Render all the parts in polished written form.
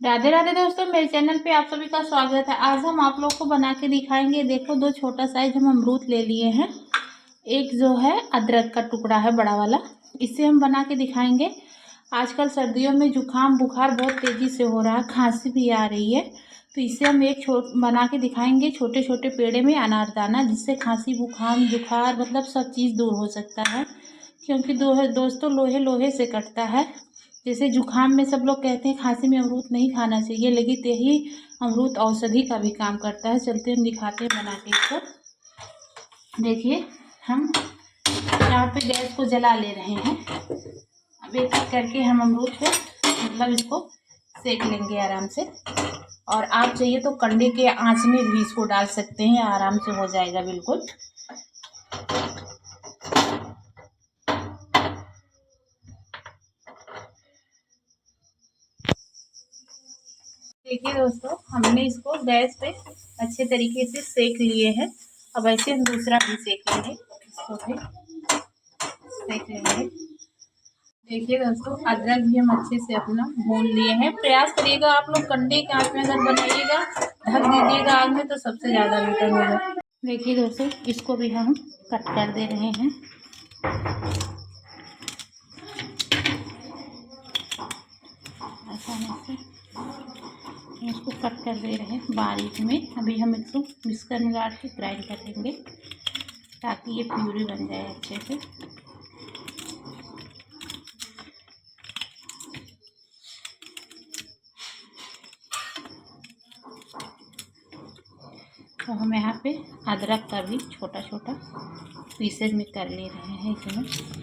राधे राधे दोस्तों, मेरे चैनल पे आप सभी का स्वागत है। आज हम आप लोग को बना के दिखाएंगे। देखो, दो छोटा साइज हम अमरूद ले लिए हैं। एक जो है अदरक का टुकड़ा है बड़ा वाला, इससे हम बना के दिखाएंगे। आजकल सर्दियों में जुकाम बुखार बहुत तेज़ी से हो रहा है, खांसी भी आ रही है, तो इससे हम एक बना के दिखाएंगे छोटे छोटे पेड़े में अनारदाना, जिससे खांसी बुखार बुखार मतलब सब चीज़ दूर हो सकता है। क्योंकि दोस्तों, लोहे लोहे से कटता है। जैसे जुखाम में सब लोग कहते हैं खांसी में अमरूद नहीं खाना चाहिए, लेकिन यही अमरूद औषधि का भी काम करता है। चलते हम दिखाते हैं बना के इसको। देखिए, हम यहाँ पे गैस को जला ले रहे हैं। अब एक एक करके हम अमरूद को मतलब इसको सेक लेंगे आराम से। और आप चाहिए तो कंडे के आंच में भी इसको डाल सकते हैं, आराम से हो जाएगा बिल्कुल। देखिए दोस्तों, हमने इसको गैस पे अच्छे तरीके से सेक लिए हैं। अब ऐसे हम दूसरा भी सेक लेंगे, इसको भी सेक लेंगे। देखिए दोस्तों, अदरक भी हम अच्छे से अपना भून लिए हैं। प्रयास करिएगा आप लोग कंडे के आंच में अगर बनाइएगा, ढक दीजिएगा आग में, तो सबसे ज़्यादा बेटर होगा। देखिए दोस्तों, इसको भी हम कट कर दे रहे हैं। आसानी से इसको कट कर दे रहे हैं बारीक में। अभी हम इसको मिक्सर में डाल के ग्राइंड कर लेंगे, ताकि ये प्यूरी बन जाए अच्छे से। तो हम यहाँ पे अदरक का भी छोटा छोटा पीसेज में कर ले रहे हैं इसमें।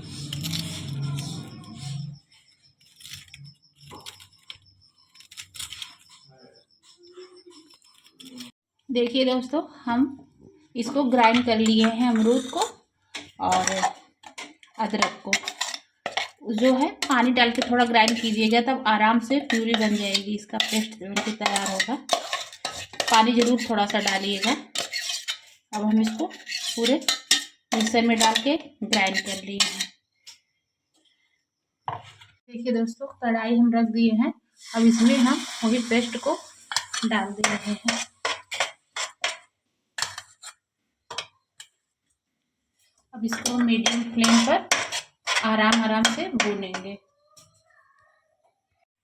देखिए दोस्तों, हम इसको ग्राइंड कर लिए हैं अमरूद को और अदरक को। जो है पानी डाल के थोड़ा ग्राइंड कीजिएगा, तब आराम से प्यूरी बन जाएगी, इसका पेस्ट बनके तैयार होगा। पानी ज़रूर थोड़ा सा डालिएगा। अब हम इसको पूरे मिक्सर में डाल के ग्राइंड कर लिए हैं। देखिए दोस्तों, कढ़ाई हम रख दिए हैं। अब इसमें हम वही पेस्ट को डाल दे रहे हैं। अब इसको मीडियम फ्लेम पर आराम से भूनेंगे।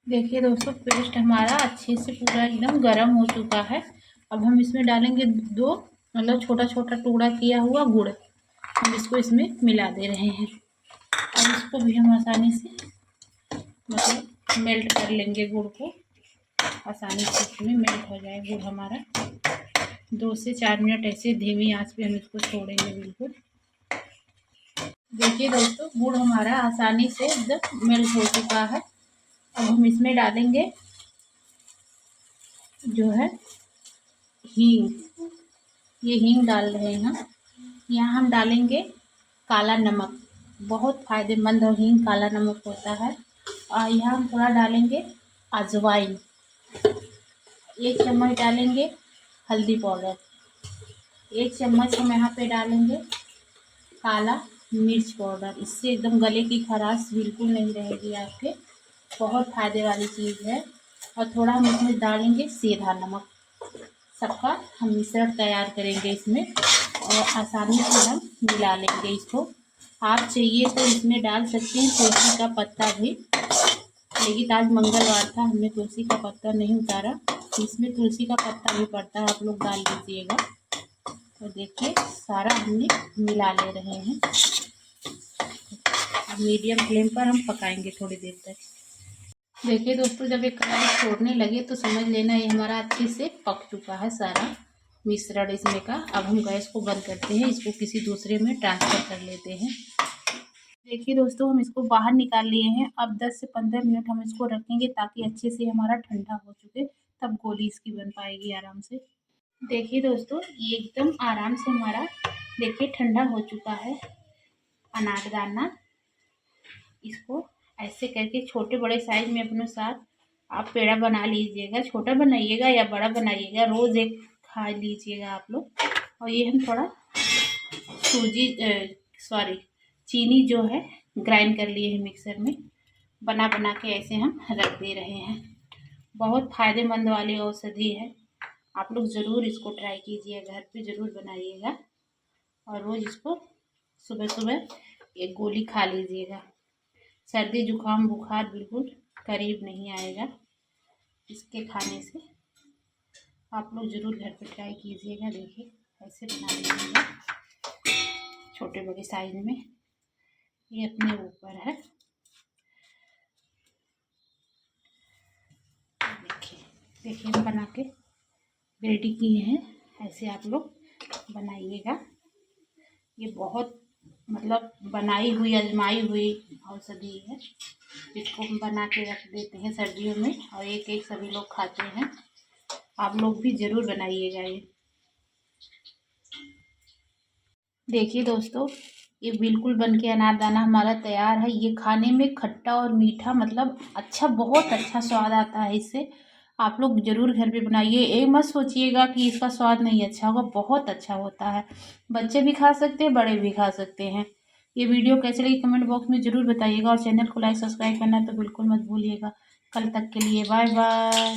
देखिए दोस्तों, पेस्ट हमारा अच्छे से पूरा एकदम गर्म हो चुका है। अब हम इसमें डालेंगे दो मतलब छोटा छोटा टुकड़ा किया हुआ गुड़। हम इसको इसमें मिला दे रहे हैं। अब इसको भी हम आसानी से मतलब मेल्ट कर लेंगे। गुड़ को आसानी से इसमें मेल्ट हो जाए गुड़ हमारा। 2 से 4 मिनट ऐसे धीमी आंच पे हम इसको छोड़ेंगे बिल्कुल। देखिए दोस्तों, गुड़ हमारा आसानी से एकदम मेल्ट हो चुका है। अब हम इसमें डालेंगे जो है हींग। ये हींग डाल रहे हैं हम। यहाँ हम डालेंगे काला नमक, बहुत फ़ायदेमंद और हींग काला नमक होता है। और यहाँ हम थोड़ा डालेंगे अजवाइन। 1 चम्मच डालेंगे हल्दी पाउडर। 1 चम्मच हम यहाँ पे डालेंगे काला मिर्च पाउडर। इससे एकदम गले की खराश बिल्कुल नहीं रहेगी आपके, बहुत फ़ायदे वाली चीज़ है। और थोड़ा हम इसमें डालेंगे सीधा नमक। सबका हम मिश्रण तैयार करेंगे इसमें और आसानी से हम मिला लेंगे इसको। आप चाहिए तो इसमें डाल सकते हैं तुलसी का पत्ता भी, लेकिन आज मंगलवार था, हमने तुलसी का पत्ता नहीं उतारा। इसमें तुलसी का पत्ता भी पड़ता है, आप लोग डाल दीजिएगा। तो देखिए, सारा हमने मिला ले रहे हैं। अब मीडियम फ्लेम पर हम पकाएंगे थोड़ी देर तक। देखिए दोस्तों, जब ये कढ़ाई छोड़ने लगे तो समझ लेना ये हमारा अच्छे से पक चुका है सारा मिश्रण इसमें का। अब हम गैस को बंद करते हैं, इसको किसी दूसरे में ट्रांसफ़र कर लेते हैं। देखिए दोस्तों, हम इसको बाहर निकाल लिए हैं। अब 10 से 15 मिनट हम इसको रखेंगे, ताकि अच्छे से हमारा ठंडा हो चुके, तब गोली इसकी बन पाएगी आराम से। देखिए दोस्तों, ये एकदम आराम से हमारा देखिए ठंडा हो चुका है अनारदाना। इसको ऐसे करके छोटे बड़े साइज में अपने साथ आप पेड़ा बना लीजिएगा। छोटा बनाइएगा या बड़ा बनाइएगा, रोज़ एक खा लीजिएगा आप लोग। और ये हम थोड़ा चीनी जो है ग्राइंड कर लिए हैं मिक्सर में, बना के ऐसे हम रख दे रहे हैं। बहुत फ़ायदेमंद वाली औषधि है। आप लोग ज़रूर इसको ट्राई कीजिए, घर पे ज़रूर बनाइएगा और रोज़ इसको सुबह सुबह एक गोली खा लीजिएगा। सर्दी जुकाम बुखार बिल्कुल करीब नहीं आएगा इसके खाने से। आप लोग ज़रूर घर पे ट्राई कीजिएगा। देखिए ऐसे बना लीजिएगा छोटे बड़े साइज में, ये अपने ऊपर है। देखिए हम बना के रेडी किए हैं, ऐसे आप लोग बनाइएगा। ये बहुत मतलब बनाई हुई आजमाई हुई औषधि है। इसको हम बना के रख देते हैं सर्दियों में और एक एक सभी लोग खाते हैं। आप लोग भी ज़रूर बनाइएगा ये। देखिए दोस्तों, ये बिल्कुल बन के अनारदाना हमारा तैयार है। ये खाने में खट्टा और मीठा मतलब अच्छा, बहुत अच्छा स्वाद आता है इससे। आप लोग ज़रूर घर पे बनाइए। ये मत सोचिएगा कि इसका स्वाद नहीं अच्छा होगा, बहुत अच्छा होता है। बच्चे भी खा सकते हैं, बड़े भी खा सकते हैं। ये वीडियो कैसे लगी कमेंट बॉक्स में ज़रूर बताइएगा और चैनल को लाइक सब्सक्राइब करना तो बिल्कुल मत भूलिएगा। कल तक के लिए बाय बाय।